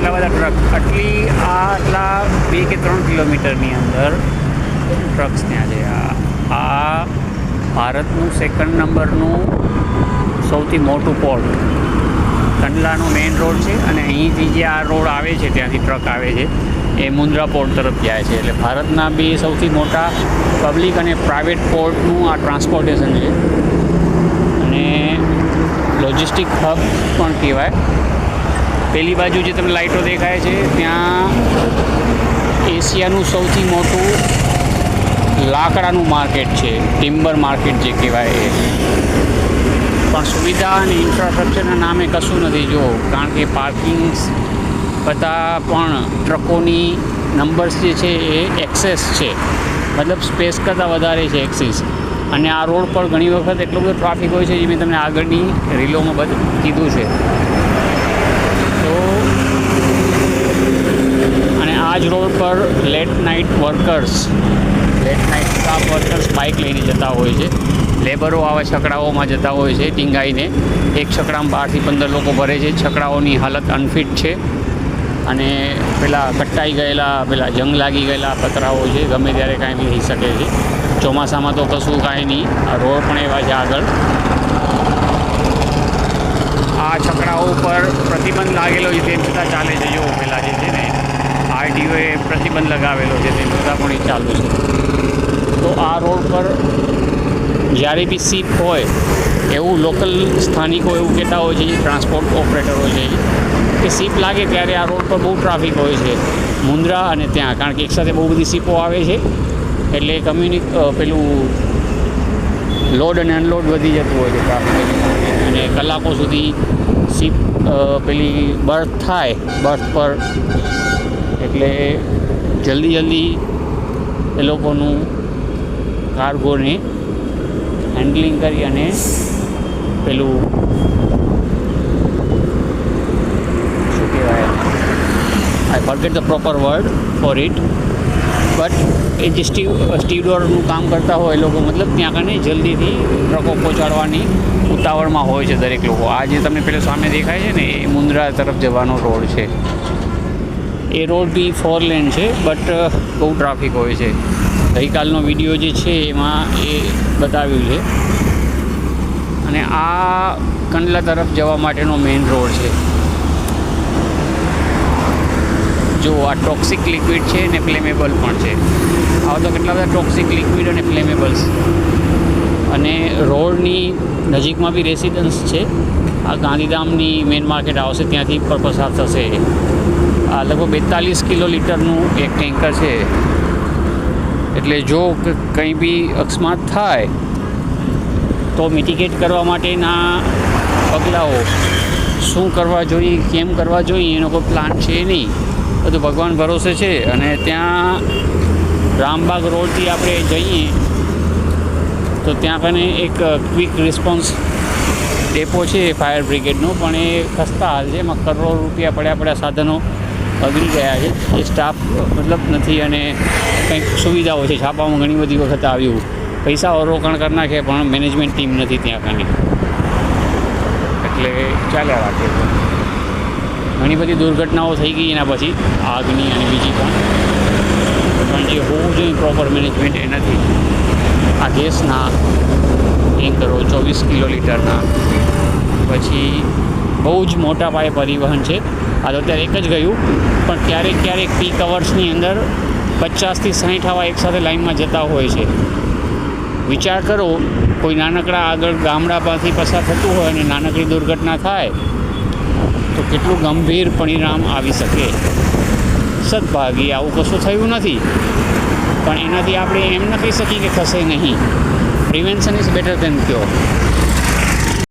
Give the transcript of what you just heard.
એટલા બધા ટ્રક આટલા 2 કે 3 કિલોમીટરની અંદર ટ્રક્સ ત્યાં છે. આ ભારતનું 2nd નંબરનું સૌથી મોટું પોર્ટ કંડલાનો મેઇન રોડ છે, અને અહીંથી જે આ રોડ આવે છે ત્યાંથી ટ્રક આવે છે એ મુન્દ્રા પોર્ટ તરફ જાય છે. એટલે ભારતના બે સૌથી મોટા પબ્લિક અને પ્રાઇવેટ પોર્ટનું આ ટ્રાન્સપોર્ટેશન છે, અને લોજિસ્ટિક હબ પણ કહેવાય. પેલી બાજુ જે તમને લાઇટો દેખાય છે ત્યાં એશિયાનું સૌથી મોટું લાકડાનું માર્કેટ છે, ટિમ્બર માર્કેટ જે કહેવાય એ. પણ સુવિધા અને ઇન્ફ્રાસ્ટ્રક્ચરના નામે કશું નથી જો, કારણ કે પાર્કિંગ્સ કરતાં પણ ટ્રકોની નંબર્સ જે છે એ એક્સેસ છે, મતલબ સ્પેસ કરતાં વધારે છે એક્સિસ. અને આ રોડ પર ઘણી વખત એટલો બધો ટ્રાફિક હોય છે, જે મેં તમને આગળની રીલોમાં બધું કીધું છે. તો અને આ જ રોડ પર late night staff workers bike લઈને જતા હોય છે. લેબરો આવા છકડાઓમાં જતા હોય છે ટીંગાઈને. એક છકડામાં 12 થી 15 લોકો ભરે છે. છકડાઓની હાલત અનફિટ છે, અને પેલા કટાઈ ગયેલા, પેલા જંગ લાગી ગયેલા પતરાઓ છે, ગમે ત્યારે કાંઈ બી થઈ શકે છે. ચોમાસામાં તો કશું કાંઈ નહીં. આ રોડ પણ એવા છે આગળ. આ છકડાઓ ઉપર પ્રતિબંધ લાગેલો છે, તેમ છતાં ચાલે છે. જો પેલા જે છે ને આરટીઓએ પ્રતિબંધ લગાવેલો છે, તેમ છતાં પણ એ ચાલુ છે. તો આ રોડ પર જ્યારે બી સીપ હોય એવું લોકલ સ્થાનિકો એવું કહેતા હોય છે, જે ટ્રાન્સપોર્ટ ઓપરેટરો છે, કે સીપ લાગે ત્યારે આ રોડ પર બહુ ટ્રાફિક હોય છે મુન્દ્રા અને ત્યાં, કારણ કે એકસાથે બહુ બધી સીપો આવે છે, એટલે પેલું લોડ અને અનલોડ વધી જતું હોય છે ટ્રાફિક, અને કલાકો સુધી સીપ પેલી બર્થ થાય બર્થ પર, એટલે જલ્દી એ લોકોનું કાર્ગોને હેન્ડલિંગ કરી અને પેલું શું કહેવાય, I forget the proper word for it, but એ જે સ્ટીવડોરનું કામ કરતા હોય એ લોકો, મતલબ ત્યાં કને જલ્દીથી ટ્રકો પહોંચાડવાની ઉતાવળમાં હોય છે દરેક લોકો. આ જે તમને પેલો સામે દેખાય છે ને એ મુન્દ્રા તરફ જવાનો રોડ છે. એ રોડ બી 4 લેન છે, બટ બહુ ટ્રાફિક હોય છે. ગઈકાલનો વિડીયો જે છે એમાં એ બતાવ્યું છે. અને આ કંડલા તરફ જવા માટેનો મેઇન રોડ છે. જો આ ટોક્સિક લિક્વિડ છે ને ફ્લેમેબલ પણ છે. આવા તો કેટલા બધા ટોક્સિક લિક્વિડ અને ફ્લેમેબલ્સ. અને રોડની નજીકમાં બી રેસિડન્સ છે. આ ગાંધીધામની મેઇન માર્કેટ આવશે, ત્યાંથી પર પસાર થશે. આ લગભગ 42 કિલોલીટરનું એક ટેન્કર છે. એટલે જો કંઈ બી અકસ્માત થાય તો મિટિગેટ કરવા માટેના પગલાઓ શું કરવા જોઈએ, કેમ કરવા જોઈએ, એનો કોઈ પ્લાન છે નહીં. બધું ભગવાન ભરોસે છે. અને ત્યાં રામબાગ રોડથી આપણે જઈએ તો ત્યાં કને એક ક્વિક રિસ્પોન્સ ડેપો છે ફાયર બ્રિગેડનો, પણ એ ખસ્તા હાલ છે. એમાં કરોડો રૂપિયા પડ્યા સાધનો બગડી ગયા છે. એ સ્ટાફ મતલબ નથી, અને કંઈક સુવિધાઓ છે. છાપામાં ઘણી બધી વખત આવ્યું, પૈસાઓ રોકાણ કરી નાખે પણ મેનેજમેન્ટ ટીમ નથી ત્યાં કને, એટલે ચાલ્યા રાખે છે. ઘણી બધી દુર્ઘટનાઓ થઈ ગઈ એના પછી, આગની અને બીજી પણ જે હોવું જોઈએ પ્રોપર મેનેજમેન્ટ એ નથી. આ ગેસના ટેન્કરો 24 કિલોલીટરના, પછી બહુ જ મોટા પાયે પરિવહન છે. આ તો અત્યારે એક જ ગયું, પણ ક્યારેક પીક અવર્સની અંદર 50 થી 60 આવા એકસાથે લાઇનમાં જતા હોય છે. વિચાર કરો, કોઈ નાનકડા આગળ ગામડામાંથી પસાર થતું હોય અને નાનકડી દુર્ઘટના થાય તો કેટલું ગંભીર પરિણામ આવી શકે. સદભાગી આવું કશું થયું નથી, પણ એનાથી આપણે એમ ન કહી શકીએ કે થશે નહીં. Prevention is better than cure.